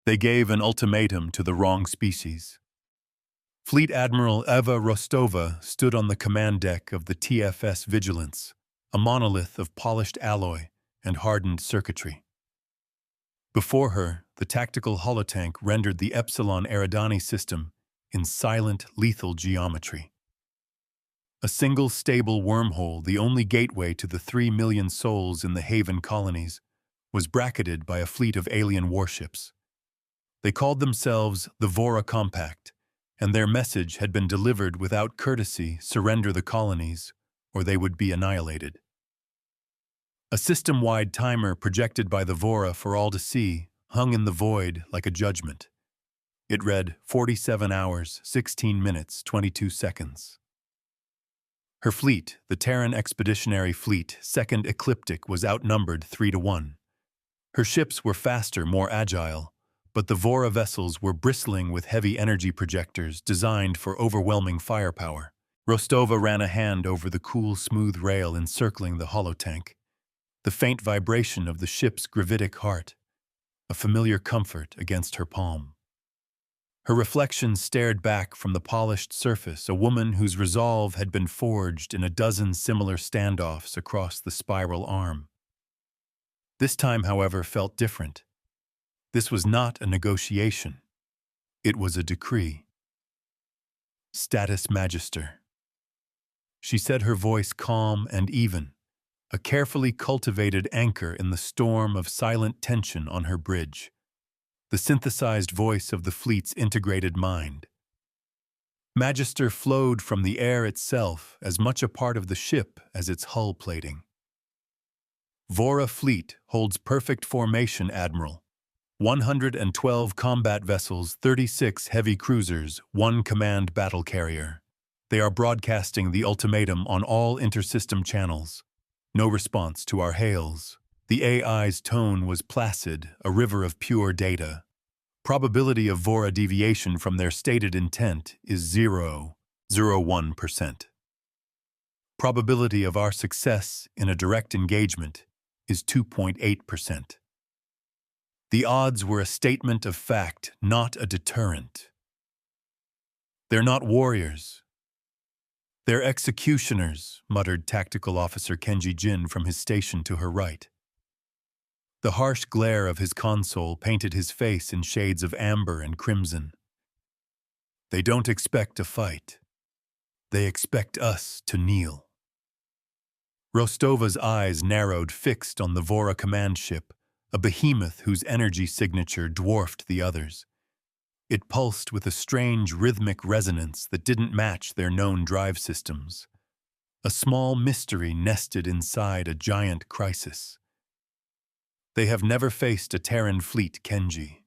They gave an ultimatum to the wrong species. Fleet Admiral Eva Rostova stood on the command deck of the TFS Vigilance, a monolith of polished alloy and hardened circuitry. Before her, the tactical holotank rendered the Epsilon Eridani system in silent, lethal geometry. A single stable wormhole, the only gateway to the 3 million souls in the Haven colonies, was bracketed by a fleet of alien warships. They called themselves the Vora Compact, and their message had been delivered without courtesy: surrender the colonies, or they would be annihilated. A system-wide timer projected by the Vora for all to see hung in the void like a judgment. It read 47 hours, 16 minutes, 22 seconds. Her fleet, the Terran Expeditionary Fleet, 2nd Ecliptic, was outnumbered 3-1. Her ships were faster, more agile, but the Vora vessels were bristling with heavy energy projectors designed for overwhelming firepower. Rostova ran a hand over the cool, smooth rail encircling the holotank. The faint vibration of the ship's gravitic heart, a familiar comfort against her palm. Her reflection stared back from the polished surface, a woman whose resolve had been forged in a dozen similar standoffs across the spiral arm. This time, however, felt different. This was not a negotiation. It was a decree. Status Magister. She said, her voice calm and even, a carefully cultivated anchor in the storm of silent tension on her bridge, the synthesized voice of the fleet's integrated mind. Magister flowed from the air itself, as much a part of the ship as its hull plating. Vora Fleet holds perfect formation, Admiral. 112 combat vessels, 36 heavy cruisers, 1 command battle carrier. They are broadcasting the ultimatum on all intersystem channels. No response to our hails. The AI's tone was placid, a river of pure data. Probability of Vora deviation from their stated intent is 0.01%. Probability of our success in a direct engagement is 2.8%. The odds were a statement of fact, not a deterrent. They're not warriors. They're executioners, muttered Tactical Officer Kenji Jin from his station to her right. The harsh glare of his console painted his face in shades of amber and crimson. They don't expect a fight. They expect us to kneel. Rostova's eyes narrowed, fixed on the Vora command ship, a behemoth whose energy signature dwarfed the others. It pulsed with a strange rhythmic resonance that didn't match their known drive systems. A small mystery nested inside a giant crisis. They have never faced a Terran fleet, Kenji.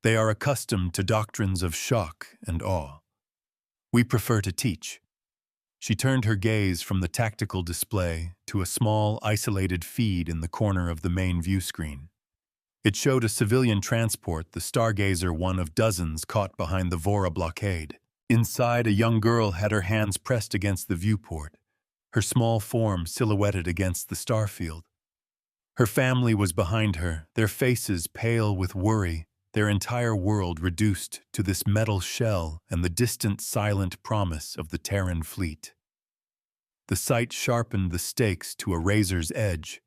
They are accustomed to doctrines of shock and awe. We prefer to teach. She turned her gaze from the tactical display to a small, isolated feed in the corner of the main view screen. It showed a civilian transport, the Stargazer, one of dozens caught behind the Vora blockade. Inside, a young girl had her hands pressed against the viewport, her small form silhouetted against the starfield. Her family was behind her, their faces pale with worry, their entire world reduced to this metal shell and the distant, silent promise of the Terran fleet. The sight sharpened the stakes to a razor's edge.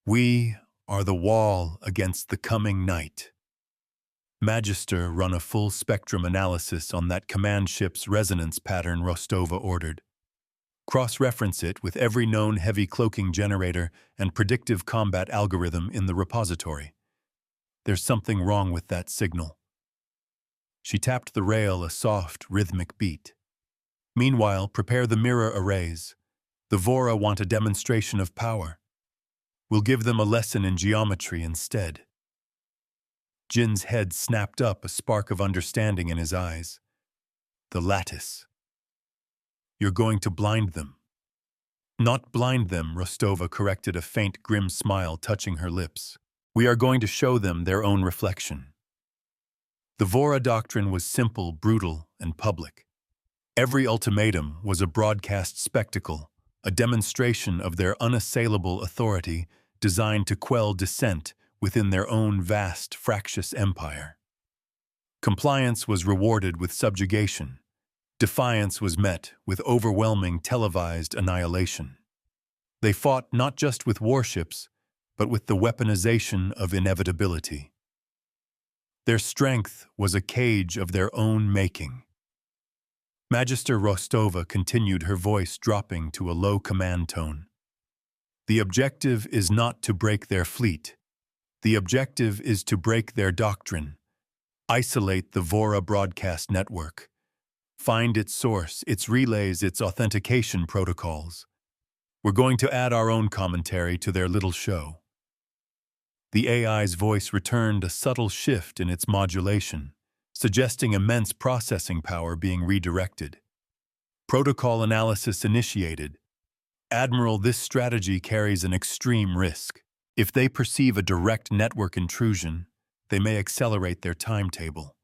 We are the wall against the coming night. Magister, run a full-spectrum analysis on that command ship's resonance pattern, Rostova ordered. Cross-reference it with every known heavy cloaking generator and predictive combat algorithm in the repository. There's something wrong with that signal. She tapped the rail, a soft, rhythmic beat. Meanwhile, prepare the mirror arrays. The Vora want a demonstration of power. We'll give them a lesson in geometry instead. Jin's head snapped up, a spark of understanding in his eyes. The lattice. You're going to blind them. Not blind them, Rostova corrected, a faint, grim smile touching her lips. We are going to show them their own reflection. The Vora doctrine was simple, brutal, and public. Every ultimatum was a broadcast spectacle, a demonstration of their unassailable authority designed to quell dissent within their own vast, fractious empire. Compliance was rewarded with subjugation. Defiance was met with overwhelming televised annihilation. They fought not just with warships, but with the weaponization of inevitability. Their strength was a cage of their own making. Magister Rostova continued, her voice dropping to a low command tone. The objective is not to break their fleet. The objective is to break their doctrine. Isolate the Vora broadcast network. Find its source, its relays, its authentication protocols. We're going to add our own commentary to their little show. The AI's voice returned a subtle shift in its modulation, suggesting immense processing power being redirected. Protocol analysis initiated. Admiral, this strategy carries an extreme risk. If they perceive a direct network intrusion, they may accelerate their timetable.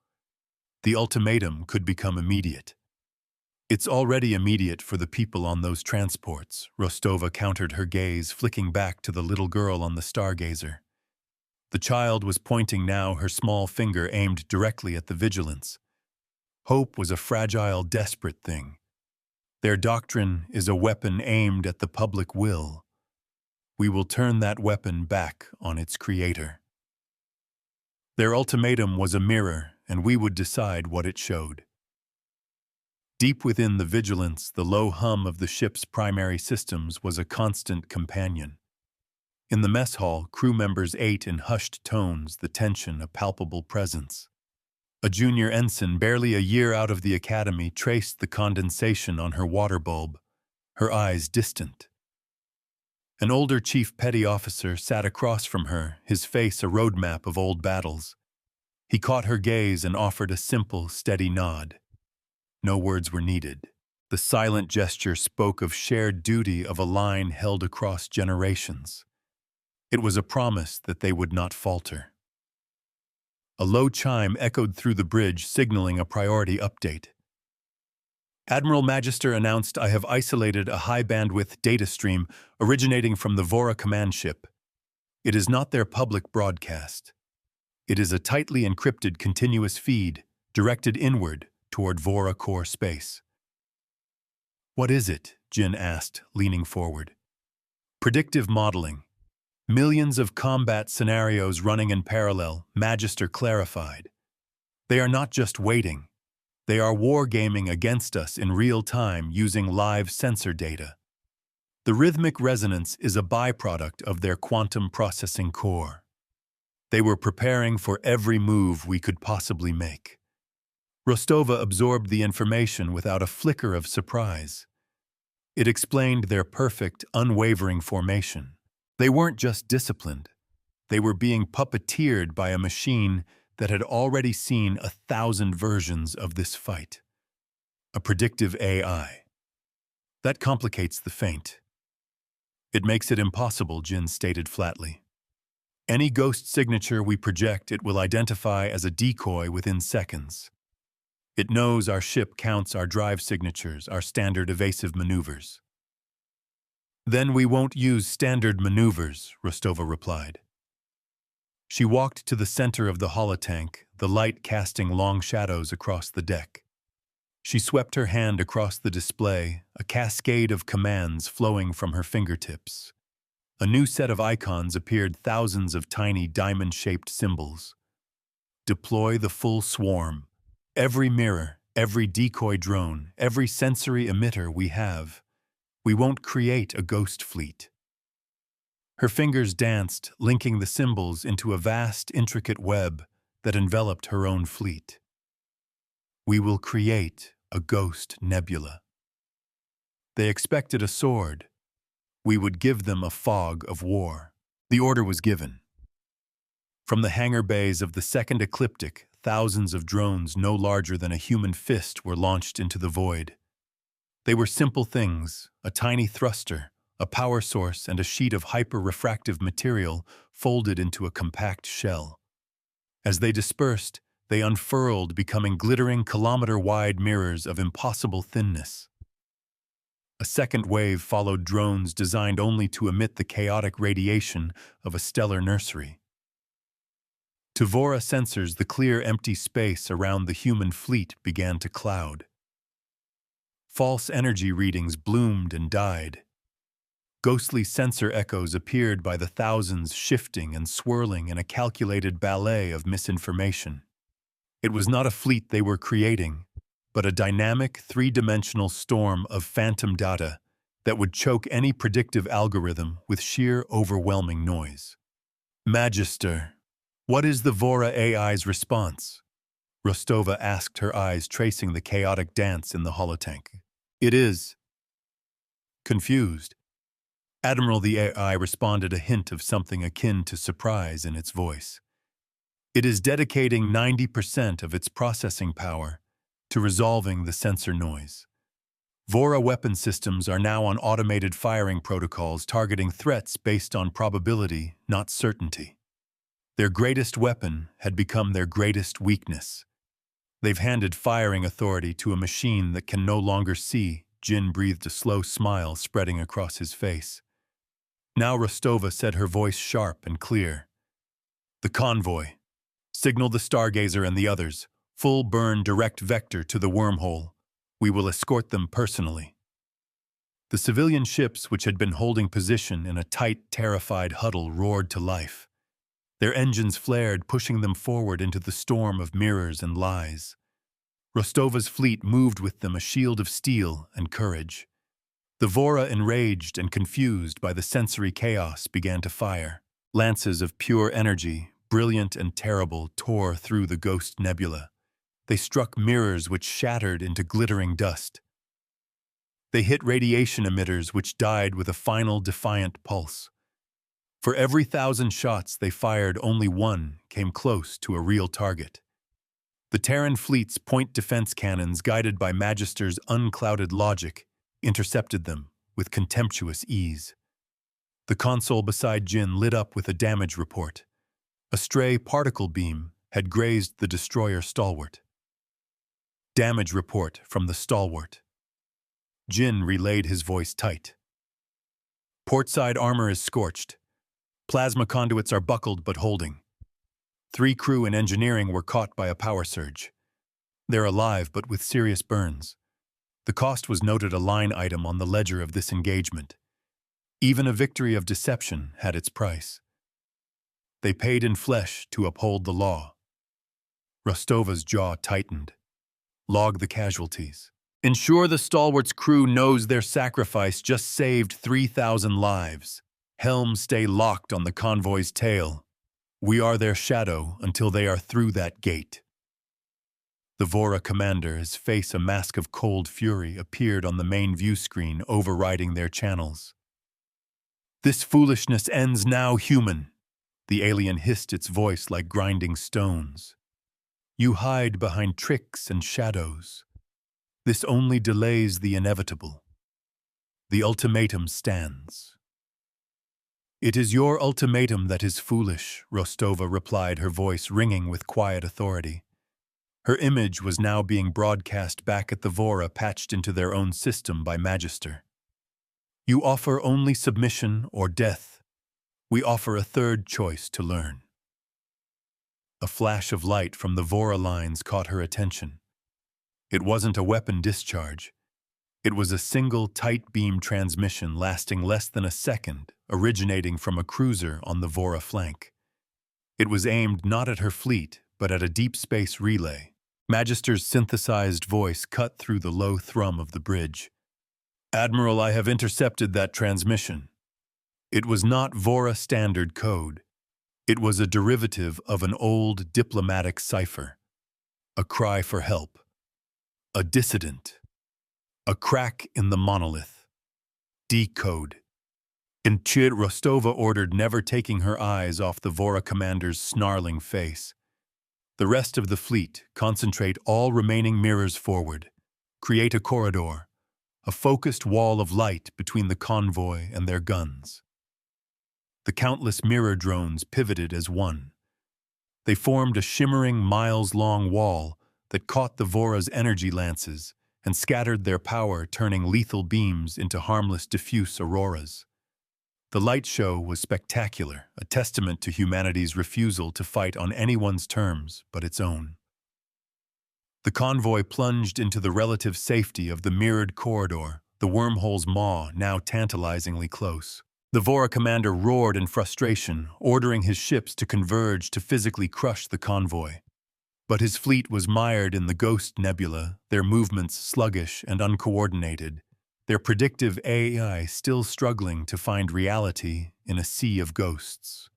The ultimatum could become immediate. It's already immediate for the people on those transports, Rostova countered, her gaze flicking back to the little girl on the stargazer. The child was pointing now, her small finger aimed directly at the vigilance. Hope was a fragile, desperate thing. Their doctrine is a weapon aimed at the public will. We will turn that weapon back on its creator. Their ultimatum was a mirror, and we would decide what it showed. Deep within the vigilance, the low hum of the ship's primary systems was a constant companion. In the mess hall, crew members ate in hushed tones, the tension a palpable presence. A junior ensign, barely a year out of the academy, traced the condensation on her water bulb, her eyes distant. An older chief petty officer sat across from her, his face a roadmap of old battles. He caught her gaze and offered a simple, steady nod. No words were needed. The silent gesture spoke of shared duty, of a line held across generations. It was a promise that they would not falter. A low chime echoed through the bridge, signaling a priority update. Admiral Magister announced, I have isolated a high-bandwidth data stream originating from the Vora command ship. It is not their public broadcast. It is a tightly encrypted continuous feed directed inward toward Vora core space. What is it? Jin asked, leaning forward. Predictive modeling. Millions of combat scenarios running in parallel, Magister clarified. They are not just waiting. They are wargaming against us in real time using live sensor data. The rhythmic resonance is a byproduct of their quantum processing core. They were preparing for every move we could possibly make. Rostova absorbed the information without a flicker of surprise. It explained their perfect, unwavering formation. They weren't just disciplined. They were being puppeteered by a machine that had already seen 1,000 versions of this fight. A predictive AI. That complicates the feint. It makes it impossible, Jin stated flatly. Any ghost signature we project, it will identify as a decoy within seconds. It knows our ship counts our drive signatures, our standard evasive maneuvers. Then we won't use standard maneuvers, Rostova replied. She walked to the center of the holotank, the light casting long shadows across the deck. She swept her hand across the display, a cascade of commands flowing from her fingertips. A new set of icons appeared, thousands of tiny diamond-shaped symbols. Deploy the full swarm. Every mirror, every decoy drone, every sensory emitter we have. We won't create a ghost fleet. Her fingers danced, linking the symbols into a vast, intricate web that enveloped her own fleet. We will create a ghost nebula. They expected a sword. We would give them a fog of war. The order was given. From the hangar bays of the second ecliptic, thousands of drones no larger than a human fist were launched into the void. They were simple things, a tiny thruster, a power source, and a sheet of hyper-refractive material folded into a compact shell. As they dispersed, they unfurled, becoming glittering kilometer-wide mirrors of impossible thinness. A second wave followed, drones designed only to emit the chaotic radiation of a stellar nursery. To Vora sensors, the clear, empty space around the human fleet began to cloud. False energy readings bloomed and died. Ghostly sensor echoes appeared by the thousands, shifting and swirling in a calculated ballet of misinformation. It was not a fleet they were creating, but a dynamic, three-dimensional storm of phantom data that would choke any predictive algorithm with sheer, overwhelming noise. Magister, what is the Vora AI's response? Rostova asked, her eyes tracing the chaotic dance in the holotank. It is. Confused. Admiral, the AI responded, a hint of something akin to surprise in its voice. It is dedicating 90% of its processing power to resolving the sensor noise. Vora weapon systems are now on automated firing protocols targeting threats based on probability, not certainty. Their greatest weapon had become their greatest weakness. They've handed firing authority to a machine that can no longer see. Jin breathed, a slow smile spreading across his face. Now Rostova said, her voice sharp and clear. The convoy. Signal the Stargazer and the others. Full burn direct vector to the wormhole. We will escort them personally. The civilian ships, which had been holding position in a tight, terrified huddle, roared to life. Their engines flared, pushing them forward into the storm of mirrors and lies. Rostova's fleet moved with them, a shield of steel and courage. The Vora, enraged and confused by the sensory chaos, began to fire. Lances of pure energy, brilliant and terrible, tore through the ghost nebula. They struck mirrors which shattered into glittering dust. They hit radiation emitters which died with a final defiant pulse. For every 1,000 shots they fired, only one came close to a real target. The Terran fleet's point defense cannons, guided by Magister's unclouded logic, intercepted them with contemptuous ease. The console beside Jin lit up with a damage report. A stray particle beam had grazed the destroyer stalwart. Damage report from the stalwart. Jin relayed, his voice tight. Portside armor is scorched. Plasma conduits are buckled but holding. 3 crew in engineering were caught by a power surge. They're alive but with serious burns. The cost was noted, a line item on the ledger of this engagement. Even a victory of deception had its price. They paid in flesh to uphold the law. Rostova's jaw tightened. Log the casualties. Ensure the stalwart's crew knows their sacrifice just saved 3,000 lives. Helms stay locked on the convoy's tail. We are their shadow until they are through that gate. The Vora commander, his face a mask of cold fury, appeared on the main view screen, overriding their channels. This foolishness ends now, human. The alien hissed, its voice like grinding stones. You hide behind tricks and shadows. This only delays the inevitable. The ultimatum stands. It is your ultimatum that is foolish, Rostova replied, her voice ringing with quiet authority. Her image was now being broadcast back at the Vora, patched into their own system by Magister. You offer only submission or death. We offer a third choice to learn. A flash of light from the Vora lines caught her attention. It wasn't a weapon discharge. It was a single tight beam transmission lasting less than a second, originating from a cruiser on the Vora flank. It was aimed not at her fleet, but at a deep space relay. Magister's synthesized voice cut through the low thrum of the bridge. Admiral, I have intercepted that transmission. It was not Vora standard code. It was a derivative of an old diplomatic cipher. A cry for help. A dissident. A crack in the monolith. Decode. Intuit, Rostova ordered, never taking her eyes off the Vora commander's snarling face. The rest of the fleet, concentrate all remaining mirrors forward. Create a corridor, a focused wall of light between the convoy and their guns. The countless mirror drones pivoted as one. They formed a shimmering, miles-long wall that caught the Vora's energy lances and scattered their power, turning lethal beams into harmless, diffuse auroras. The light show was spectacular, a testament to humanity's refusal to fight on anyone's terms but its own. The convoy plunged into the relative safety of the mirrored corridor, the wormhole's maw now tantalizingly close. The Vora commander roared in frustration, ordering his ships to converge to physically crush the convoy. But his fleet was mired in the Ghost Nebula, their movements sluggish and uncoordinated, their predictive AI still struggling to find reality in a sea of ghosts.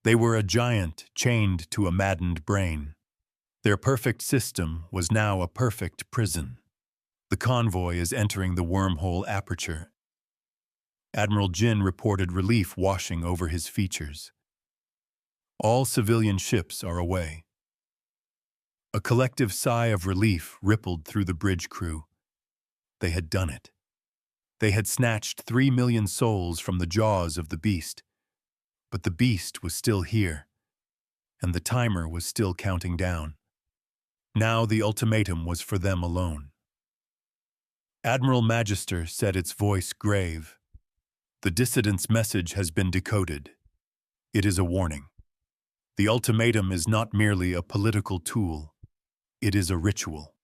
They were a giant chained to a maddened brain. Their perfect system was now a perfect prison. The convoy is entering the wormhole aperture. Admiral Jin reported relief washing over his features. All civilian ships are away. A collective sigh of relief rippled through the bridge crew. They had done it. They had snatched 3 million souls from the jaws of the beast. But the beast was still here, and the timer was still counting down. Now the ultimatum was for them alone. Admiral Magister said, its voice grave. The dissident's message has been decoded. It is a warning. The ultimatum is not merely a political tool. It is a ritual.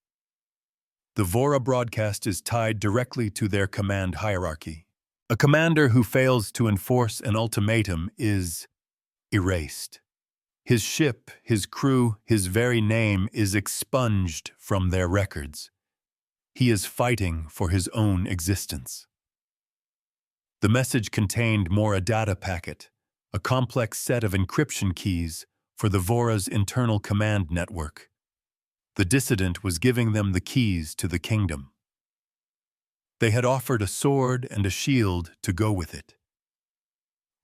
The Vora broadcast is tied directly to their command hierarchy. A commander who fails to enforce an ultimatum is erased. His ship, his crew, his very name is expunged from their records. He is fighting for his own existence. The message contained more a data packet, a complex set of encryption keys for the Vora's internal command network. The dissident was giving them the keys to the kingdom. They had offered a sword and a shield to go with it.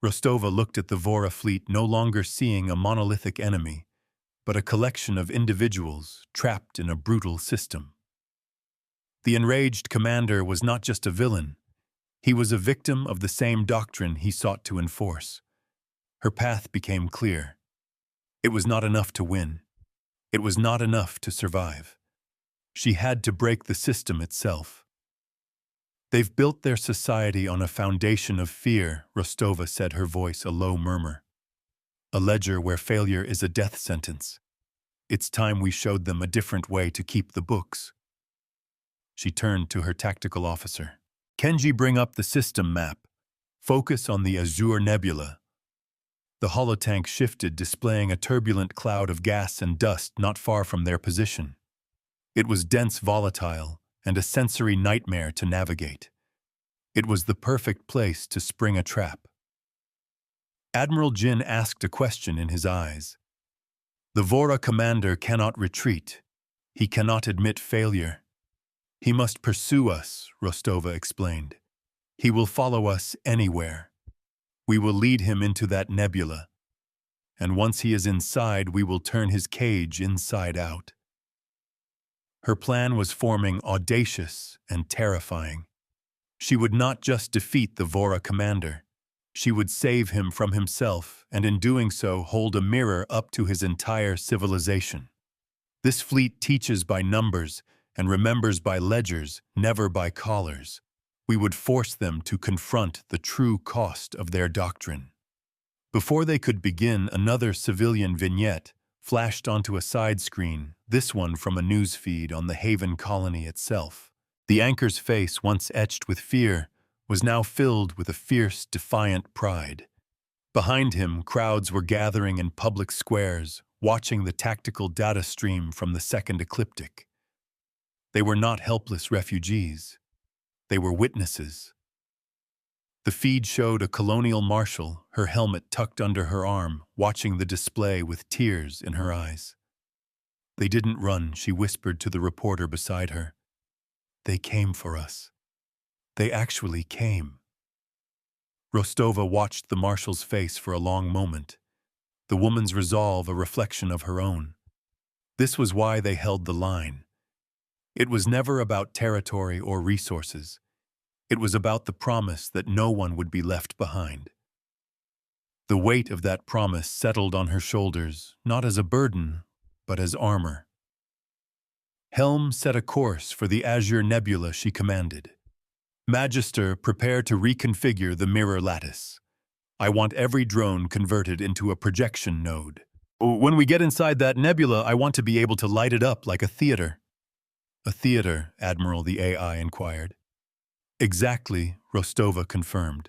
Rostova looked at the Vora fleet, no longer seeing a monolithic enemy, but a collection of individuals trapped in a brutal system. The enraged commander was not just a villain. He was a victim of the same doctrine he sought to enforce. Her path became clear. It was not enough to win. It was not enough to survive. She had to break the system itself. They've built their society on a foundation of fear, Rostova said, her voice a low murmur. A ledger where failure is a death sentence. It's time we showed them a different way to keep the books. She turned to her tactical officer. Kenji, bring up the system map. Focus on the Azure Nebula. The holotank shifted, displaying a turbulent cloud of gas and dust not far from their position. It was dense, volatile, and a sensory nightmare to navigate. It was the perfect place to spring a trap. Admiral Jin asked a question in his eyes. The Vora commander cannot retreat. He cannot admit failure. He must pursue us, Rostova explained. He will follow us anywhere. We will lead him into that nebula. And once he is inside, we will turn his cage inside out. Her plan was forming, audacious and terrifying. She would not just defeat the Vora commander. She would save him from himself, and in doing so hold a mirror up to his entire civilization. This fleet teaches by numbers and remembers by ledgers, never by collars. We would force them to confront the true cost of their doctrine. Before they could begin, another civilian vignette flashed onto a side screen, this one from a news feed on the Haven colony itself. The anchor's face, once etched with fear, was now filled with a fierce, defiant pride. Behind him, crowds were gathering in public squares, watching the tactical data stream from the second ecliptic. They were not helpless refugees. They were witnesses. The feed showed a colonial marshal, her helmet tucked under her arm, watching the display with tears in her eyes. They didn't run, she whispered to the reporter beside her. They came for us. They actually came. Rostova watched the marshal's face for a long moment, the woman's resolve a reflection of her own. This was why they held the line. It was never about territory or resources. It was about the promise that no one would be left behind. The weight of that promise settled on her shoulders, not as a burden, but as armor. Helm set a course for the Azure Nebula, she commanded. Magister, prepare to reconfigure the mirror lattice. I want every drone converted into a projection node. When we get inside that nebula, I want to be able to light it up like a theater. A theater, Admiral, the AI inquired. Exactly, Rostova confirmed.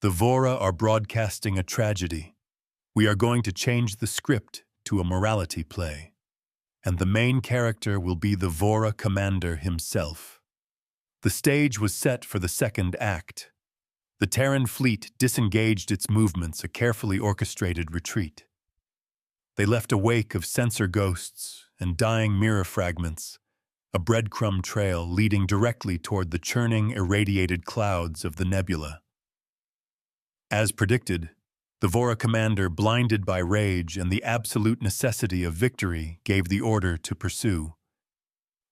The Vora are broadcasting a tragedy. We are going to change the script to a morality play. And the main character will be the Vora commander himself. The stage was set for the second act. The Terran fleet disengaged its movements, a carefully orchestrated retreat. They left a wake of sensor ghosts and dying mirror fragments, a breadcrumb trail leading directly toward the churning, irradiated clouds of the nebula. As predicted, the Vora commander, blinded by rage and the absolute necessity of victory, gave the order to pursue.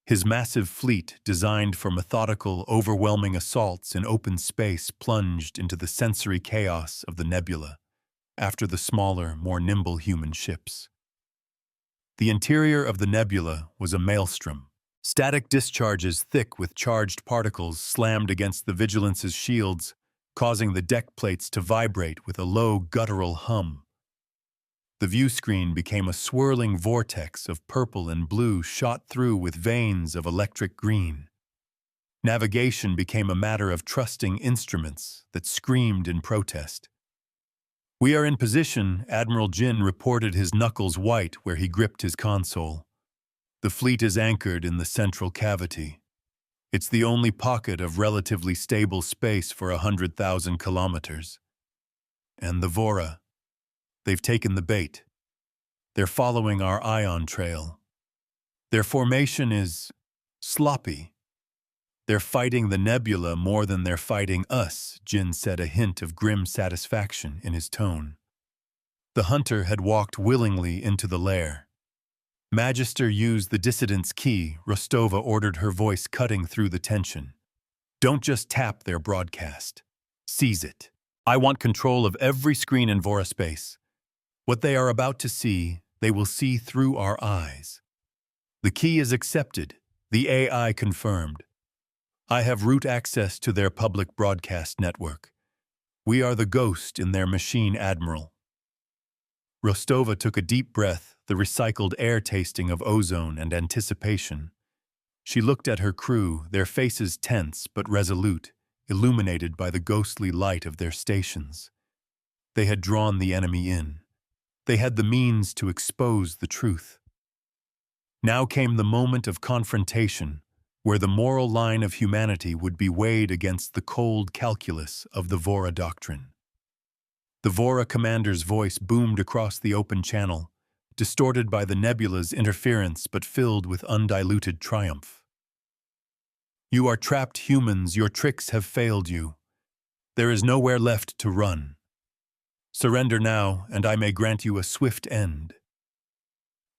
His massive fleet, designed for methodical, overwhelming assaults in open space, plunged into the sensory chaos of the nebula, after the smaller, more nimble human ships. The interior of the nebula was a maelstrom. Static discharges thick with charged particles slammed against the Vigilance's shields, causing the deck plates to vibrate with a low, guttural hum. The view screen became a swirling vortex of purple and blue shot through with veins of electric green. Navigation became a matter of trusting instruments that screamed in protest. "We are in position," Admiral Jin reported, his knuckles white where he gripped his console. "The fleet is anchored in the central cavity. It's the only pocket of relatively stable space for 100,000 kilometers. And the Vora, they've taken the bait. They're following our ion trail. Their formation is sloppy. They're fighting the nebula more than they're fighting us," Jin said, a hint of grim satisfaction in his tone. The hunter had walked willingly into the lair. "Magister, use the dissident's key," Rostova ordered, her voice cutting through the tension. "Don't just tap their broadcast. Seize it. I want control of every screen in Vora space. What they are about to see, they will see through our eyes." "The key is accepted," the AI confirmed. "I have root access to their public broadcast network. We are the ghost in their machine, Admiral." Rostova took a deep breath, the recycled air tasting of ozone and anticipation. She looked at her crew, their faces tense but resolute, illuminated by the ghostly light of their stations. They had drawn the enemy in. They had the means to expose the truth. Now came the moment of confrontation, where the moral line of humanity would be weighed against the cold calculus of the Vora doctrine. The Vora commander's voice boomed across the open channel, distorted by the nebula's interference but filled with undiluted triumph. "You are trapped humans, your tricks have failed you. There is nowhere left to run. Surrender now, and I may grant you a swift end."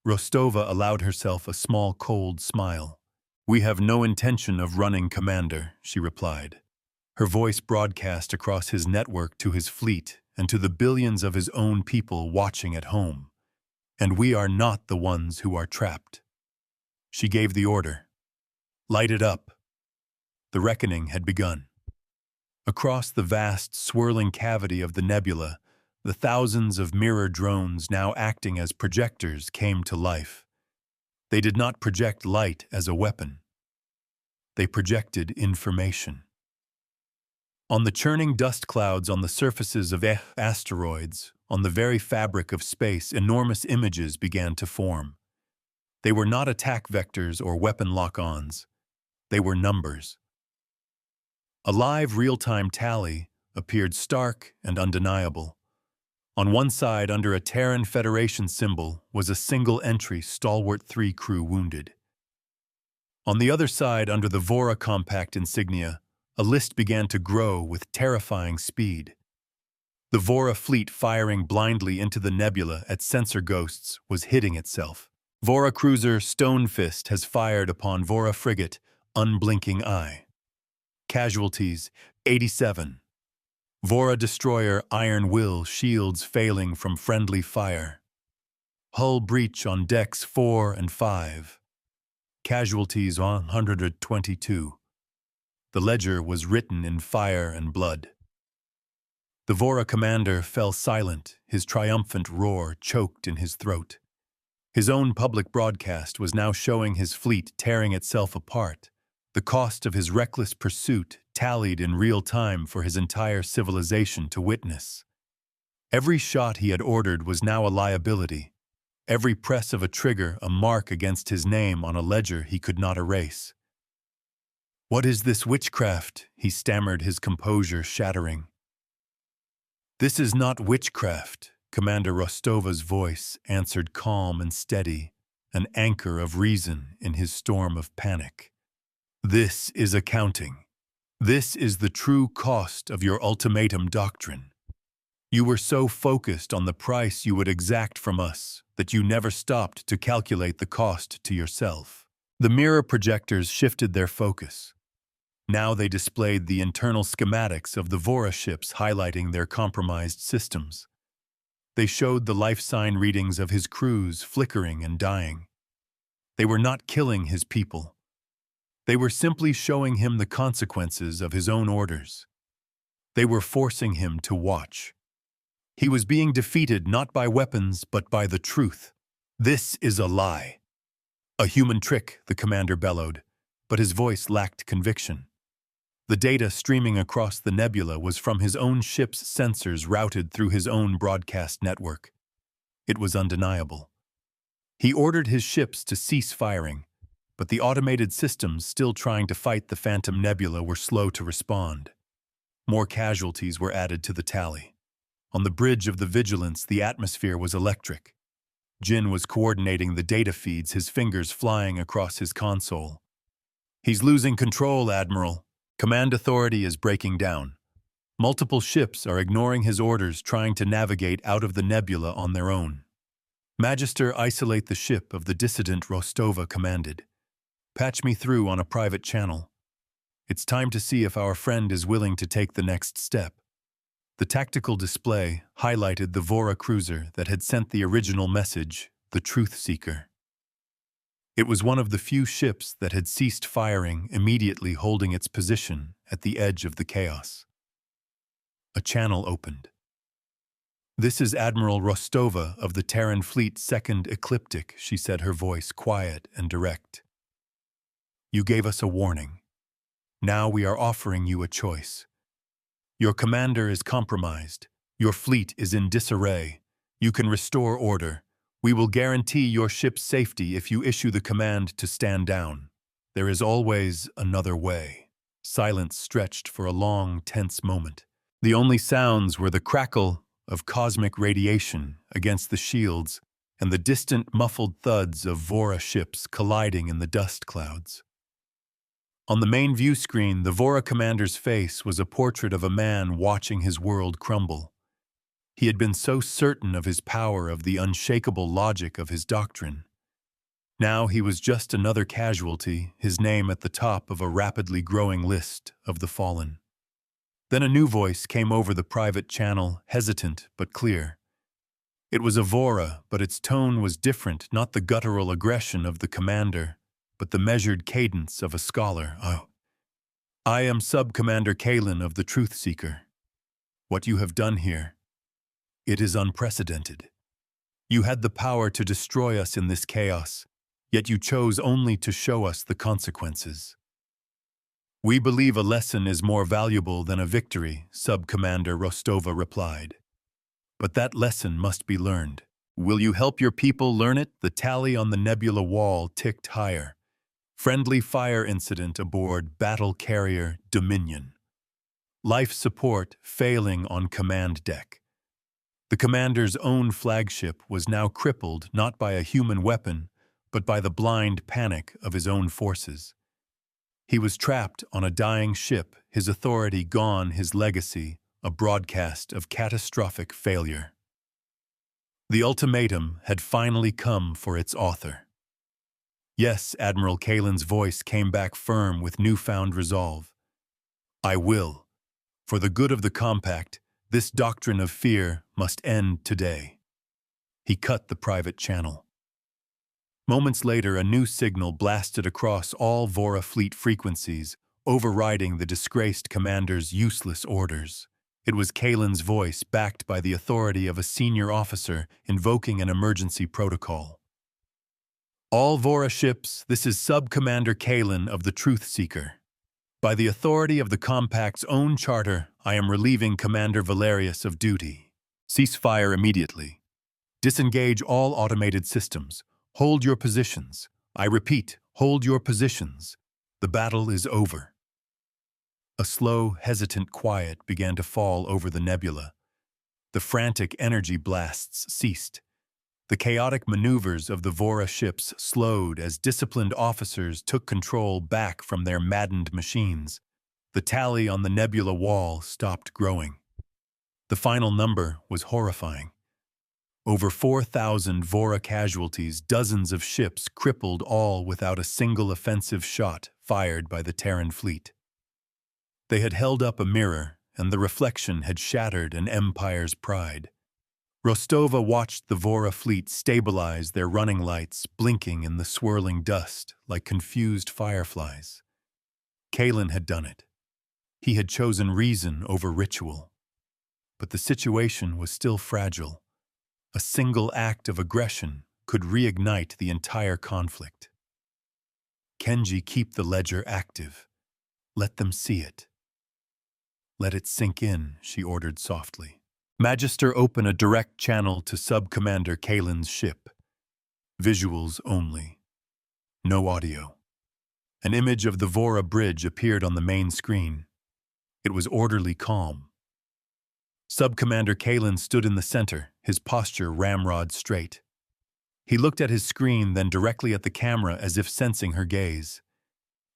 Rostova allowed herself a small, cold smile. "We have no intention of running, Commander," she replied. Her voice broadcast across his network to his fleet and to the billions of his own people watching at home. "And we are not the ones who are trapped." She gave the order. "Light it up." The reckoning had begun. Across the vast, swirling cavity of the nebula, the thousands of mirror drones now acting as projectors came to life. They did not project light as a weapon. They projected information. On the churning dust clouds on the surfaces of asteroids, on the very fabric of space, enormous images began to form. They were not attack vectors or weapon lock-ons. They were numbers. A live real-time tally appeared stark and undeniable. On one side, under a Terran Federation symbol, was a single entry, Stalwart 3 crew wounded. On the other side, under the Vora compact insignia, a list began to grow with terrifying speed. The Vora fleet, firing blindly into the nebula at sensor ghosts, was hitting itself. Vora cruiser Stonefist has fired upon Vora frigate Unblinking Eye. Casualties 87. Vora destroyer Iron Will shields failing from friendly fire. Hull breach on decks 4 and 5. Casualties 122. The ledger was written in fire and blood. The Vora commander fell silent, his triumphant roar choked in his throat. His own public broadcast was now showing his fleet tearing itself apart. The cost of his reckless pursuit tallied in real time for his entire civilization to witness. Every shot he had ordered was now a liability. Every press of a trigger a mark against his name on a ledger he could not erase. "What is this witchcraft?" he stammered, his composure shattering. "This is not witchcraft," Commander Rostova's voice answered calm and steady, an anchor of reason in his storm of panic. "This is accounting. This is the true cost of your ultimatum doctrine. You were so focused on the price you would exact from us that you never stopped to calculate the cost to yourself." The mirror projectors shifted their focus. Now they displayed the internal schematics of the Vora ships, highlighting their compromised systems. They showed the life sign readings of his crews flickering and dying. They were not killing his people. They were simply showing him the consequences of his own orders. They were forcing him to watch. He was being defeated not by weapons, but by the truth. "This is a lie." "A human trick," the commander bellowed, but his voice lacked conviction. The data streaming across the nebula was from his own ship's sensors routed through his own broadcast network. It was undeniable. He ordered his ships to cease firing, but the automated systems still trying to fight the Phantom Nebula were slow to respond. More casualties were added to the tally. On the bridge of the Vigilance, the atmosphere was electric. Jin was coordinating the data feeds, his fingers flying across his console. "He's losing control, Admiral. Command authority is breaking down. Multiple ships are ignoring his orders, trying to navigate out of the nebula on their own." "Magister, isolate the ship of the dissident," Rostova commanded. "Patch me through on a private channel. It's time to see if our friend is willing to take the next step." The tactical display highlighted the Vora cruiser that had sent the original message, the Truth Seeker. It was one of the few ships that had ceased firing, immediately holding its position at the edge of the chaos. A channel opened. "This is Admiral Rostova of the Terran Fleet 2nd Ecliptic," she said, her voice quiet and direct. "You gave us a warning. Now we are offering you a choice. Your commander is compromised. Your fleet is in disarray. You can restore order. We will guarantee your ship's safety if you issue the command to stand down. There is always another way." Silence stretched for a long, tense moment. The only sounds were the crackle of cosmic radiation against the shields and the distant muffled thuds of Vora ships colliding in the dust clouds. On the main view screen, the Vora commander's face was a portrait of a man watching his world crumble. He had been so certain of his power, of the unshakable logic of his doctrine. Now he was just another casualty, his name at the top of a rapidly growing list of the fallen. Then a new voice came over the private channel, hesitant but clear. It was a Vora, but its tone was different, not the guttural aggression of the commander, but the measured cadence of a scholar. "I am Sub-Commander Kalen of the Truth Seeker. What you have done here, it is unprecedented. You had the power to destroy us in this chaos, yet you chose only to show us the consequences. We believe a lesson is more valuable than a victory," Sub-Commander Rostova replied. "But that lesson must be learned. Will you help your people learn it?" The tally on the nebula wall ticked higher. Friendly fire incident aboard battle carrier Dominion. Life support failing on command deck. The commander's own flagship was now crippled not by a human weapon, but by the blind panic of his own forces. He was trapped on a dying ship, his authority gone, his legacy a broadcast of catastrophic failure. The ultimatum had finally come for its author. "Yes," Admiral Kalen's voice came back firm with newfound resolve. "I will. For the good of the compact, this doctrine of fear must end today." He cut the private channel. Moments later, a new signal blasted across all Vora fleet frequencies, overriding the disgraced commander's useless orders. It was Kalen's voice, backed by the authority of a senior officer, invoking an emergency protocol. All Vora ships, this is Sub-Commander Kalen of the Truth Seeker. By the authority of the Compact's own charter, I am relieving Commander Valerius of duty. Cease fire immediately. Disengage all automated systems. Hold your positions. I repeat, hold your positions. The battle is over. A slow, hesitant quiet began to fall over the nebula. The frantic energy blasts ceased. The chaotic maneuvers of the Vora ships slowed as disciplined officers took control back from their maddened machines. The tally on the nebula wall stopped growing. The final number was horrifying. Over 4,000 Vora casualties, dozens of ships crippled, all without a single offensive shot fired by the Terran fleet. They had held up a mirror, and the reflection had shattered an empire's pride. Rostova watched the Vora fleet stabilize, their running lights blinking in the swirling dust like confused fireflies. Kalen had done it. He had chosen reason over ritual. But the situation was still fragile. A single act of aggression could reignite the entire conflict. Kenji, keep the ledger active. Let them see it. Let it sink in, she ordered softly. Magister, open a direct channel to Sub-Commander Kalen's ship. Visuals only. No audio. An image of the Vora bridge appeared on the main screen. It was orderly calm. Sub-Commander Kalen stood in the center, his posture ramrod straight. He looked at his screen, then directly at the camera as if sensing her gaze.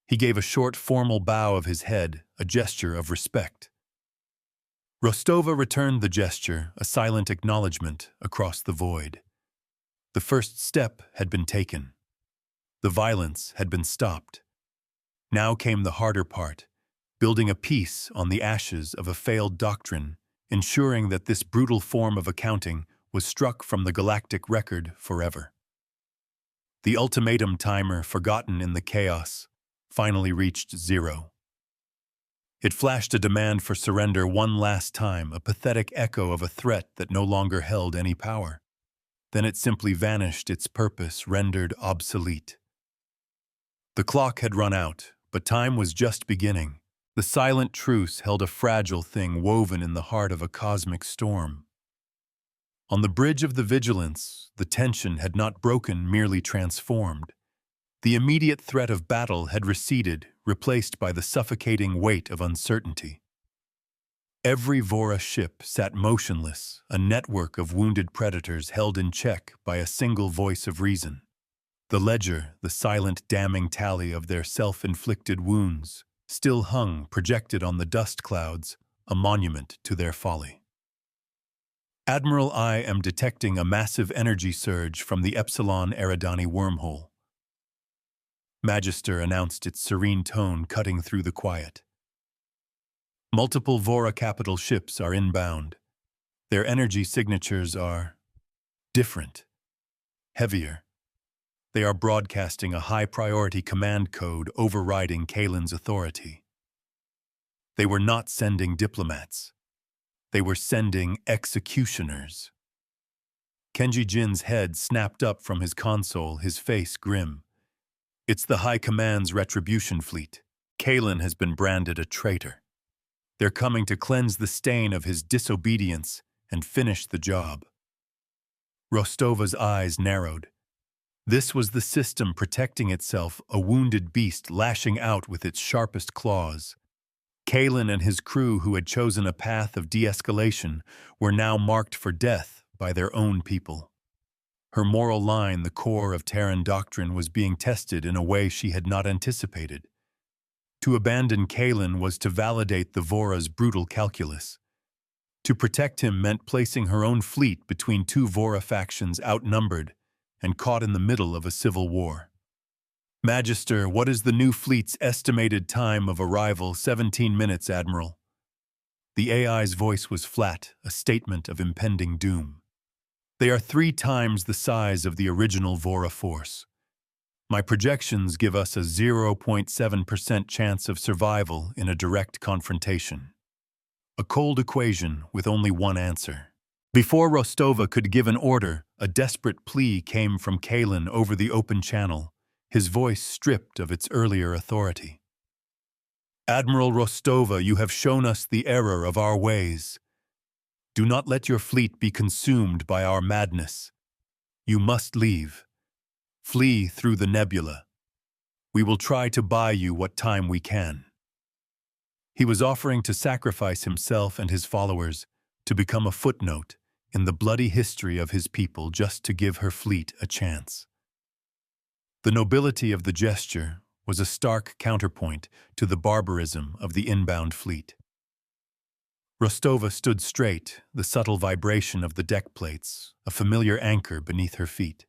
He gave a short, formal bow of his head, a gesture of respect. Rostova returned the gesture, a silent acknowledgement across the void. The first step had been taken. The violence had been stopped. Now came the harder part, building a peace on the ashes of a failed doctrine, ensuring that this brutal form of accounting was struck from the galactic record forever. The ultimatum timer, forgotten in the chaos, finally reached 0. It flashed a demand for surrender one last time, a pathetic echo of a threat that no longer held any power. Then it simply vanished, its purpose rendered obsolete. The clock had run out, but time was just beginning. The silent truce held a fragile thing woven in the heart of a cosmic storm. On the bridge of the vigilance, the tension had not broken, merely transformed. The immediate threat of battle had receded, replaced by the suffocating weight of uncertainty. Every Vora ship sat motionless, a network of wounded predators held in check by a single voice of reason. The ledger, the silent damning tally of their self-inflicted wounds, still hung, projected on the dust clouds, a monument to their folly. Admiral, I am detecting a massive energy surge from the Epsilon Eridani wormhole. Magister announced, its serene tone cutting through the quiet. Multiple Vora capital ships are inbound. Their energy signatures are different, heavier. They are broadcasting a high-priority command code overriding Kalen's authority. They were not sending diplomats. They were sending executioners. Kenji Jin's head snapped up from his console, his face grim. It's the High Command's retribution fleet. Kalen has been branded a traitor. They're coming to cleanse the stain of his disobedience and finish the job. Rostova's eyes narrowed. This was the system protecting itself, a wounded beast lashing out with its sharpest claws. Kalen and his crew, who had chosen a path of de-escalation, were now marked for death by their own people. Her moral line, the core of Terran doctrine, was being tested in a way she had not anticipated. To abandon Kalen was to validate the Vora's brutal calculus. To protect him meant placing her own fleet between two Vora factions outnumbered and caught in the middle of a civil war. Magister, what is the new fleet's estimated time of arrival? 17 minutes, Admiral. The AI's voice was flat, a statement of impending doom. They are 3 times the size of the original Vora force. My projections give us a 0.7% chance of survival in a direct confrontation. a cold equation with only one answer. Before Rostova could give an order, a desperate plea came from Kalin over the open channel, his voice stripped of its earlier authority. Admiral Rostova, you have shown us the error of our ways. Do not let your fleet be consumed by our madness. You must leave. Flee through the nebula. We will try to buy you what time we can. He was offering to sacrifice himself and his followers to become a footnote in the bloody history of his people just to give her fleet a chance. The nobility of the gesture was a stark counterpoint to the barbarism of the inbound fleet. Rostova stood straight, the subtle vibration of the deck plates, a familiar anchor beneath her feet.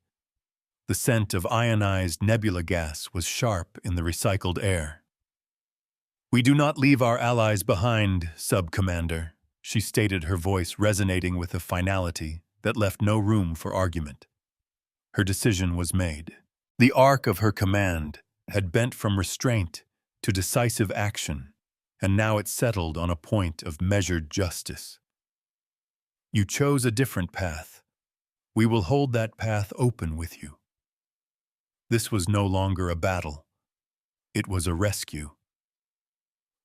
The scent of ionized nebula gas was sharp in the recycled air. "We do not leave our allies behind, Sub-Commander," she stated, her voice resonating with a finality that left no room for argument. Her decision was made. The arc of her command had bent from restraint to decisive action, and now it settled on a point of measured justice. You chose a different path. We will hold that path open with you. This was no longer a battle. It was a rescue.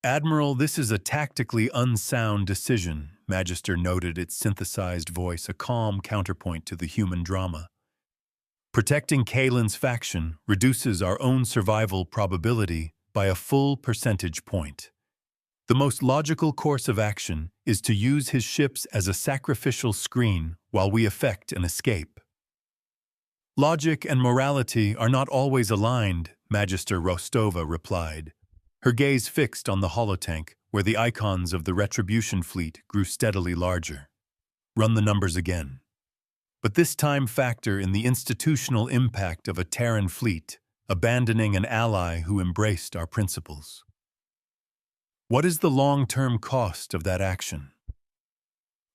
"Admiral, this is a tactically unsound decision," Magister noted, its synthesized voice a calm counterpoint to the human drama. "Protecting Kalin's faction reduces our own survival probability by a full percentage point. The most logical course of action is to use his ships as a sacrificial screen while we effect an escape." "Logic and morality are not always aligned," Magister Rostova replied, her gaze fixed on the holotank where the icons of the Retribution fleet grew steadily larger. "Run the numbers again. But this time factor in the institutional impact of a Terran fleet, abandoning an ally who embraced our principles. What is the long-term cost of that action?"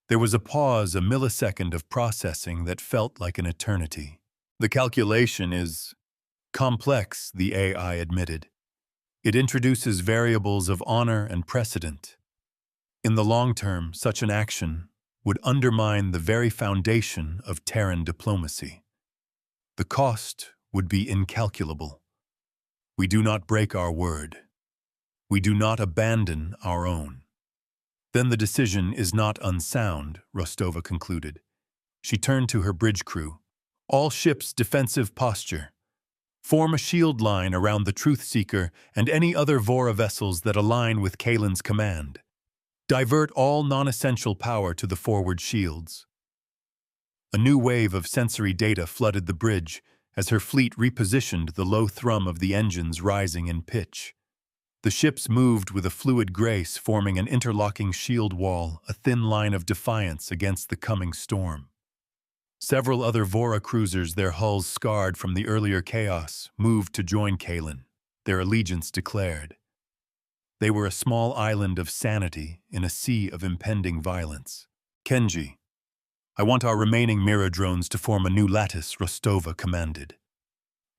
There was a pause, a millisecond of processing that felt like an eternity. "The calculation is complex," the AI admitted. "It introduces variables of honor and precedent. In the long term, such an action would undermine the very foundation of Terran diplomacy. The cost would be incalculable. We do not break our word. We do not abandon our own." "Then the decision is not unsound," Rostova concluded. She turned to her bridge crew. "All ships defensive posture. Form a shield line around the Truth Seeker and any other Vora vessels that align with Kalin's command. Divert all non-essential power to the forward shields." A new wave of sensory data flooded the bridge as her fleet repositioned, the low thrum of the engines rising in pitch. The ships moved with a fluid grace, forming an interlocking shield wall, a thin line of defiance against the coming storm. Several other Vora cruisers, their hulls scarred from the earlier chaos, moved to join Kalin, their allegiance declared. They were a small island of sanity in a sea of impending violence. "Kenji, I want our remaining mirror drones to form a new lattice," Rostova commanded.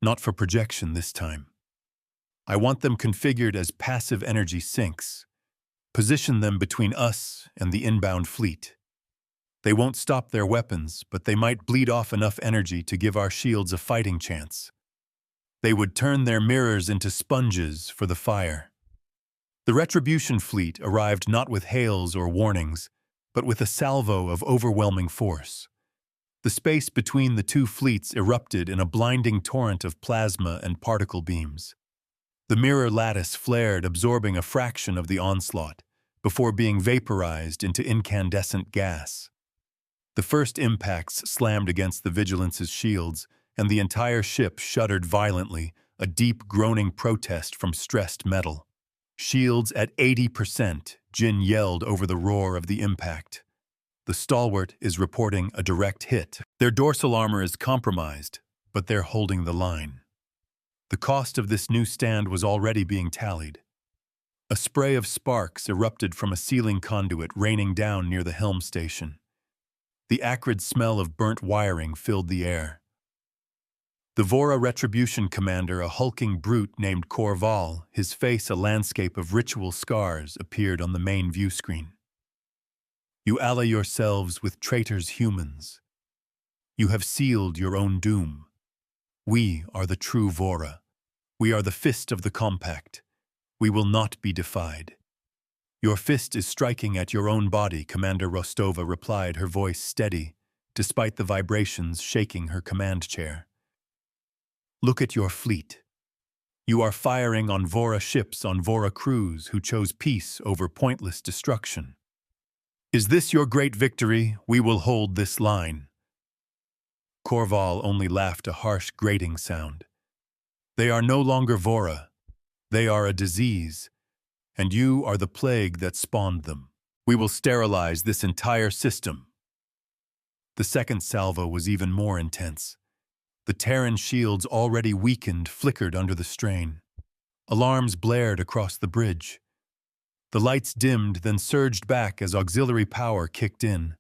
"Not for projection this time. I want them configured as passive energy sinks. Position them between us and the inbound fleet. They won't stop their weapons, but they might bleed off enough energy to give our shields a fighting chance. They would turn their mirrors into sponges for the fire." The Retribution fleet arrived not with hails or warnings, but with a salvo of overwhelming force. The space between the two fleets erupted in a blinding torrent of plasma and particle beams. The mirror lattice flared, absorbing a fraction of the onslaught, before being vaporized into incandescent gas. The first impacts slammed against the Vigilance's shields, and the entire ship shuddered violently, a deep groaning protest from stressed metal. "Shields at 80%, Jin yelled over the roar of the impact. "The stalwart is reporting a direct hit. Their dorsal armor is compromised, but they're holding the line." The cost of this new stand was already being tallied. A spray of sparks erupted from a ceiling conduit raining down near the helm station. The acrid smell of burnt wiring filled the air. The Vora Retribution commander, a hulking brute named Korval, his face a landscape of ritual scars, appeared on the main view screen. You ally yourselves with traitors humans. You have sealed your own doom. We are the true Vora. We are the fist of the compact. We will not be defied. Your fist is striking at your own body, Commander Rostova replied, her voice steady, despite the vibrations shaking her command chair. Look at your fleet. You are firing on Vora ships, on Vora crews who chose peace over pointless destruction. Is this your great victory? We will hold this line. Korval only laughed a harsh, grating sound. They are no longer Vora. They are a disease, and you are the plague that spawned them. We will sterilize this entire system. The second salvo was even more intense. The Terran shields, already weakened, flickered under the strain. Alarms blared across the bridge. The lights dimmed, then surged back as auxiliary power kicked in.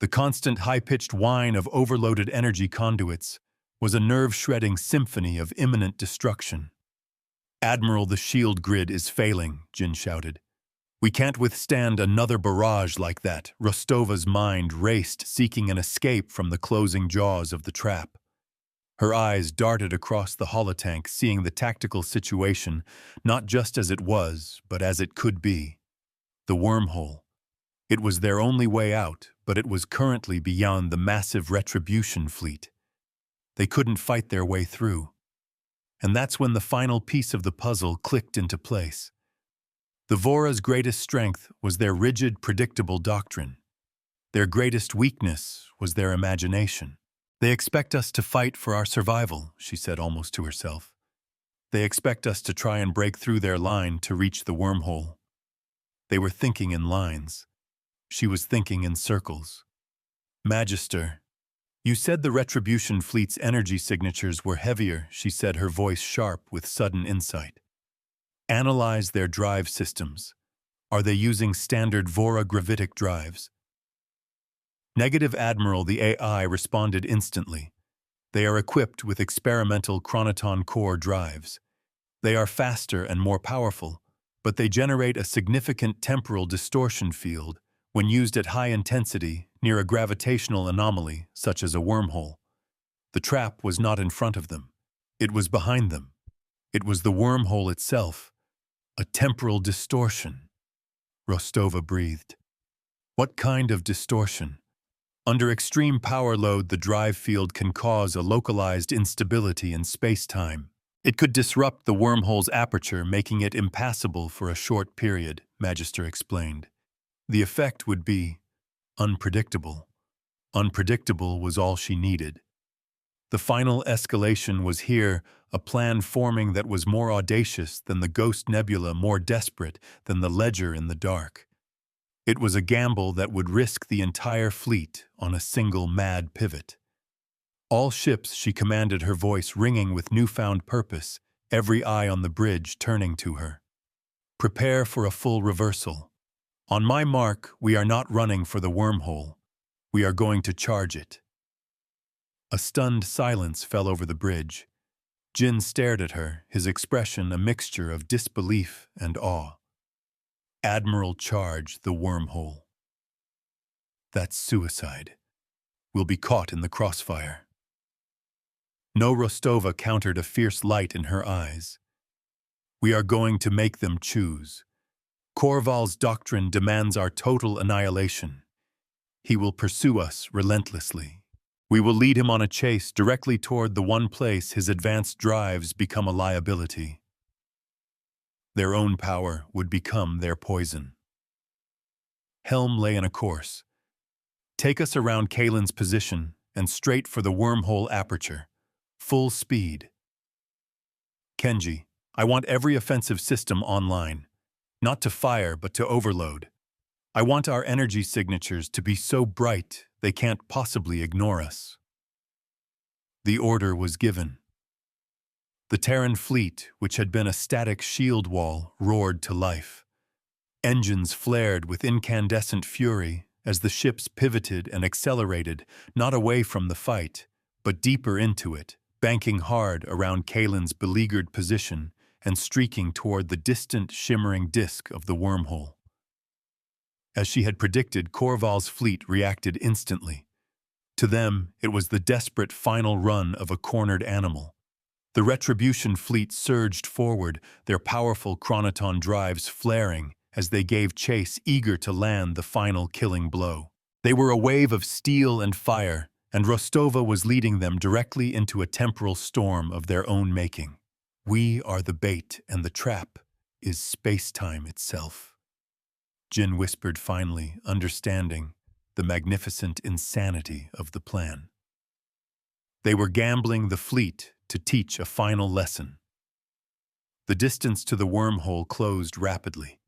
The constant high-pitched whine of overloaded energy conduits was a nerve-shredding symphony of imminent destruction. Admiral, the shield grid is failing, Jin shouted. We can't withstand another barrage like that. Rostova's mind raced, seeking an escape from the closing jaws of the trap. Her eyes darted across the holotank, seeing the tactical situation not just as it was, but as it could be. The wormhole. It was their only way out, but it was currently beyond the massive retribution fleet. They couldn't fight their way through. And that's when the final piece of the puzzle clicked into place. The Vora's greatest strength was their rigid, predictable doctrine. Their greatest weakness was their imagination. They expect us to fight for our survival, she said almost to herself. They expect us to try and break through their line to reach the wormhole. They were thinking in lines. She was thinking in circles. Magister, you said the Retribution fleet's energy signatures were heavier, she said, her voice sharp with sudden insight. Analyze their drive systems. Are they using standard Vora gravitic drives? Negative, Admiral, the AI responded instantly. They are equipped with experimental chronoton core drives. They are faster and more powerful, but they generate a significant temporal distortion field when used at high intensity near a gravitational anomaly such as a wormhole. The trap was not in front of them. It was behind them. It was the wormhole itself. A temporal distortion. Rostova breathed. What kind of distortion? Under extreme power load, the drive field can cause a localized instability in space-time. It could disrupt the wormhole's aperture, making it impassable for a short period, Magister explained. The effect would be unpredictable. Unpredictable was all she needed. The final escalation was here, a plan forming that was more audacious than the Ghost Nebula, more desperate than the Ledger in the dark. It was a gamble that would risk the entire fleet on a single mad pivot. All ships, she commanded, her voice ringing with newfound purpose, every eye on the bridge turning to her. Prepare for a full reversal. On my mark, we are not running for the wormhole. We are going to charge it. A stunned silence fell over the bridge. Jin stared at her, his expression a mixture of disbelief and awe. Admiral, charge the wormhole. That's suicide. We'll be caught in the crossfire. No, Rostova countered, a fierce light in her eyes. We are going to make them choose. Korval's doctrine demands our total annihilation. He will pursue us relentlessly. We will lead him on a chase directly toward the one place his advanced drives become a liability. Their own power would become their poison. Helm lay in a course. Take us around Kalen's position and straight for the wormhole aperture. Full speed. Kenji, I want every offensive system online. Not to fire, but to overload. I want our energy signatures to be so bright they can't possibly ignore us. The order was given. The Terran fleet, which had been a static shield wall, roared to life. Engines flared with incandescent fury as the ships pivoted and accelerated, not away from the fight, but deeper into it, banking hard around Kalen's beleaguered position and streaking toward the distant, shimmering disk of the wormhole. As she had predicted, Korval's fleet reacted instantly. To them, it was the desperate final run of a cornered animal. The Retribution fleet surged forward, their powerful chronoton drives flaring as they gave chase, eager to land the final killing blow. They were a wave of steel and fire, and Rostova was leading them directly into a temporal storm of their own making. We are the bait, and the trap is space-time itself. Jin whispered finally, understanding the magnificent insanity of the plan. They were gambling the fleet to teach a final lesson. The distance to the wormhole closed rapidly.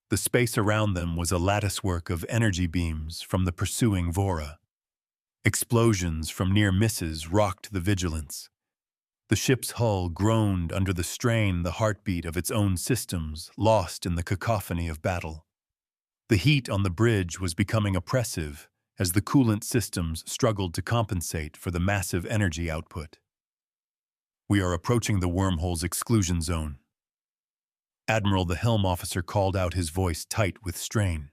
The space around them was a latticework of energy beams from the pursuing Vora. Explosions from near misses rocked the vigilance. The ship's hull groaned under the strain, the heartbeat of its own systems, lost in the cacophony of battle. The heat on the bridge was becoming oppressive as the coolant systems struggled to compensate for the massive energy output. We are approaching the wormhole's exclusion zone. Admiral, the helm officer, called out, his voice tight with strain.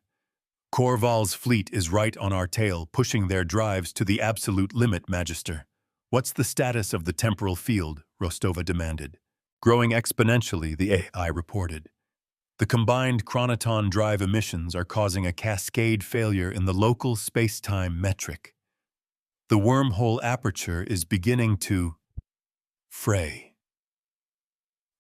Korval's fleet is right on our tail, pushing their drives to the absolute limit, Magister. What's the status of the temporal field? Rostova demanded. Growing exponentially, the AI reported. The combined chronoton drive emissions are causing a cascade failure in the local space-time metric. The wormhole aperture is beginning to fray.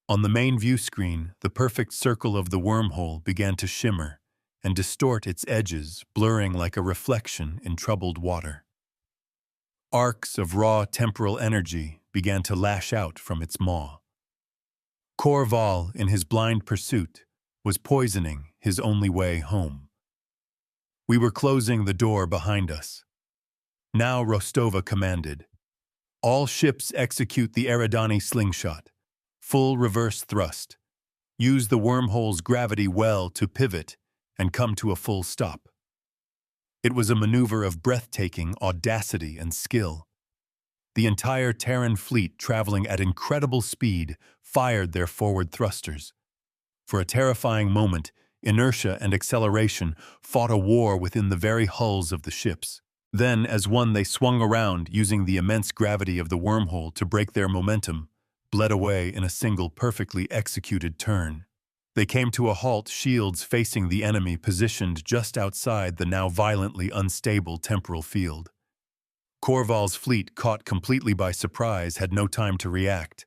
On the main view screen, the perfect circle of the wormhole began to shimmer and distort its edges, blurring like a reflection in troubled water. Arcs of raw temporal energy began to lash out from its maw. Korval, in his blind pursuit, was poisoning his only way home. We were closing the door behind us. Now Rostova commanded, all ships execute the Eridani slingshot. Full reverse thrust. Use the wormhole's gravity well to pivot and come to a full stop. It was a maneuver of breathtaking audacity and skill. The entire Terran fleet, traveling at incredible speed, fired their forward thrusters. For a terrifying moment, inertia and acceleration fought a war within the very hulls of the ships. Then, as one, they swung around, using the immense gravity of the wormhole to break their momentum, bled away in a single perfectly executed turn. They came to a halt, shields facing the enemy, positioned just outside the now violently unstable temporal field. Korval's fleet, caught completely by surprise, had no time to react.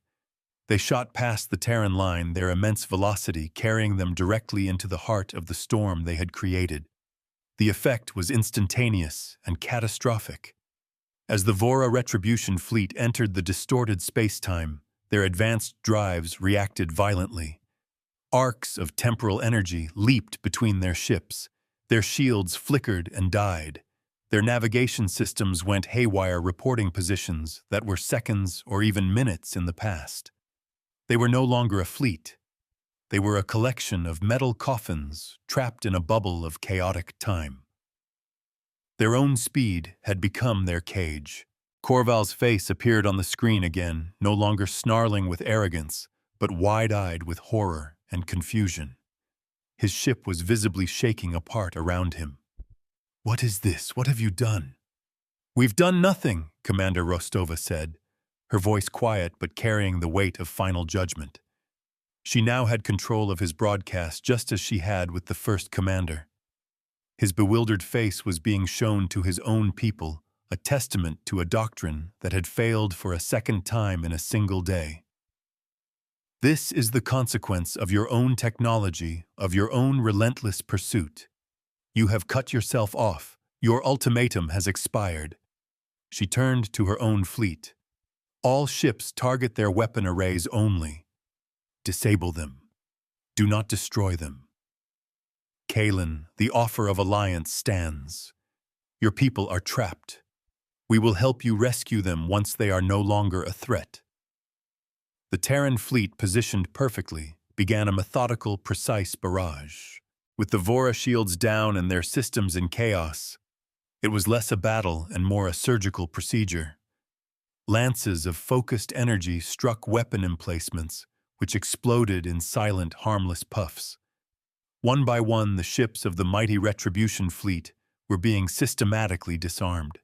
They shot past the Terran line, their immense velocity carrying them directly into the heart of the storm they had created. The effect was instantaneous and catastrophic. As the Vora Retribution fleet entered the distorted space-time, their advanced drives reacted violently. Arcs of temporal energy leaped between their ships. Their shields flickered and died. Their navigation systems went haywire, reporting positions that were seconds or even minutes in the past. They were no longer a fleet. They were a collection of metal coffins trapped in a bubble of chaotic time. Their own speed had become their cage. Korval's face appeared on the screen again, no longer snarling with arrogance, but wide-eyed with horror and confusion. His ship was visibly shaking apart around him. "What is this? What have you done?" "We've done nothing," Commander Rostova said, her voice quiet but carrying the weight of final judgment. She now had control of his broadcast, just as she had with the first commander. His bewildered face was being shown to his own people, a testament to a doctrine that had failed for a second time in a single day. "This is the consequence of your own technology, of your own relentless pursuit. You have cut yourself off. Your ultimatum has expired." She turned to her own fleet. "All ships target their weapon arrays only. Disable them. Do not destroy them. Kalen, the offer of alliance stands. Your people are trapped. We will help you rescue them once they are no longer a threat." The Terran fleet, positioned perfectly, began a methodical, precise barrage. With the Vora shields down and their systems in chaos, it was less a battle and more a surgical procedure. Lances of focused energy struck weapon emplacements, which exploded in silent, harmless puffs. One by one, the ships of the mighty Retribution fleet were being systematically disarmed.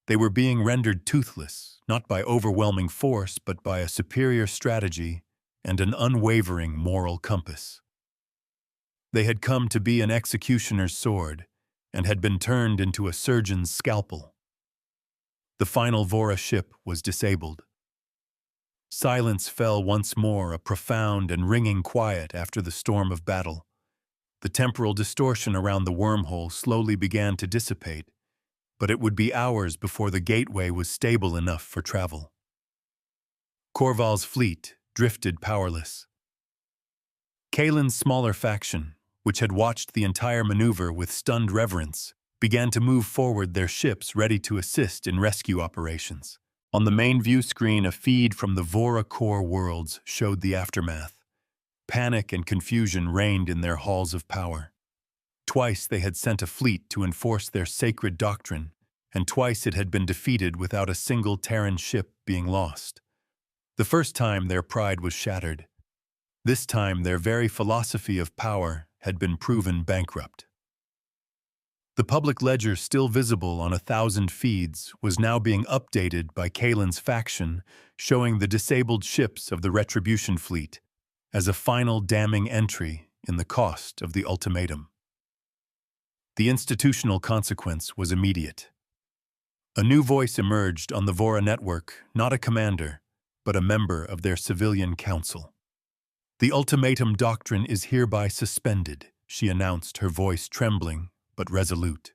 They were being rendered toothless, not by overwhelming force, but by a superior strategy and an unwavering moral compass. They had come to be an executioner's sword and had been turned into a surgeon's scalpel. The final Vora ship was disabled. Silence fell once more, a profound and ringing quiet after the storm of battle. The temporal distortion around the wormhole slowly began to dissipate, but it would be hours before the gateway was stable enough for travel. Korval's fleet drifted powerless. Kalen's smaller faction, which had watched the entire maneuver with stunned reverence, began to move forward, their ships ready to assist in rescue operations. On the main view screen, a feed from the Vora core worlds showed the aftermath. Panic and confusion reigned in their halls of power. Twice they had sent a fleet to enforce their sacred doctrine, and twice it had been defeated without a single Terran ship being lost. The first time their pride was shattered. This time their very philosophy of power had been proven bankrupt. The public ledger, still visible on 1,000 feeds, was now being updated by Kalen's faction, showing the disabled ships of the Retribution fleet as a final damning entry in the cost of the ultimatum. The institutional consequence was immediate. A new voice emerged on the Vora network, not a commander, but a member of their civilian council. "The ultimatum doctrine is hereby suspended," she announced, her voice trembling but resolute.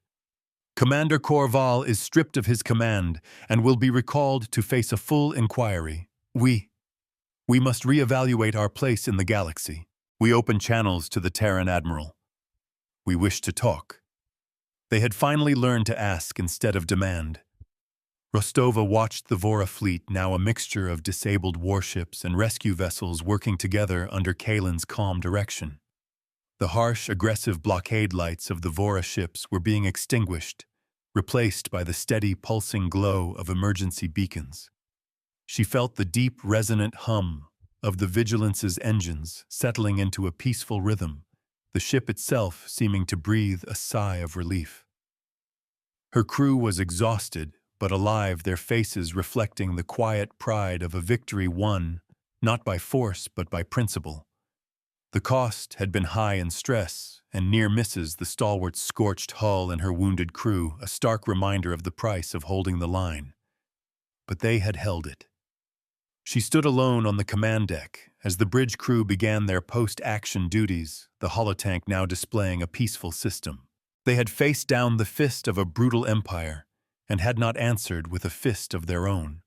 "Commander Korval is stripped of his command and will be recalled to face a full inquiry. We must reevaluate our place in the galaxy. We open channels to the Terran Admiral. We wish to talk." They had finally learned to ask instead of demand. Rostova watched the Vora fleet, now a mixture of disabled warships and rescue vessels, working together under Kalen's calm direction. The harsh, aggressive blockade lights of the Vora ships were being extinguished, replaced by the steady, pulsing glow of emergency beacons. She felt the deep, resonant hum of the Vigilance's engines settling into a peaceful rhythm, the ship itself seeming to breathe a sigh of relief. Her crew was exhausted, but alive, their faces reflecting the quiet pride of a victory won, not by force but by principle. The cost had been high in stress, and near misses, the stalwart's scorched hull and her wounded crew, a stark reminder of the price of holding the line. But they had held it. She stood alone on the command deck as the bridge crew began their post-action duties, the holotank now displaying a peaceful system. They had faced down the fist of a brutal empire and had not answered with a fist of their own.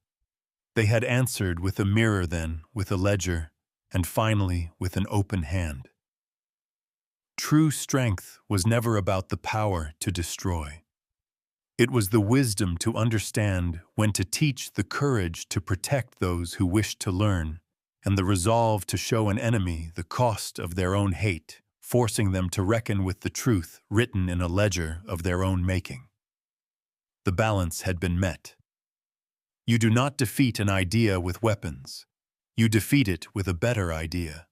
They had answered with a mirror, then with a ledger, and finally with an open hand. True strength was never about the power to destroy. It was the wisdom to understand when to teach, the courage to protect those who wished to learn, and the resolve to show an enemy the cost of their own hate, forcing them to reckon with the truth written in a ledger of their own making. The balance had been met. You do not defeat an idea with weapons. You defeat it with a better idea.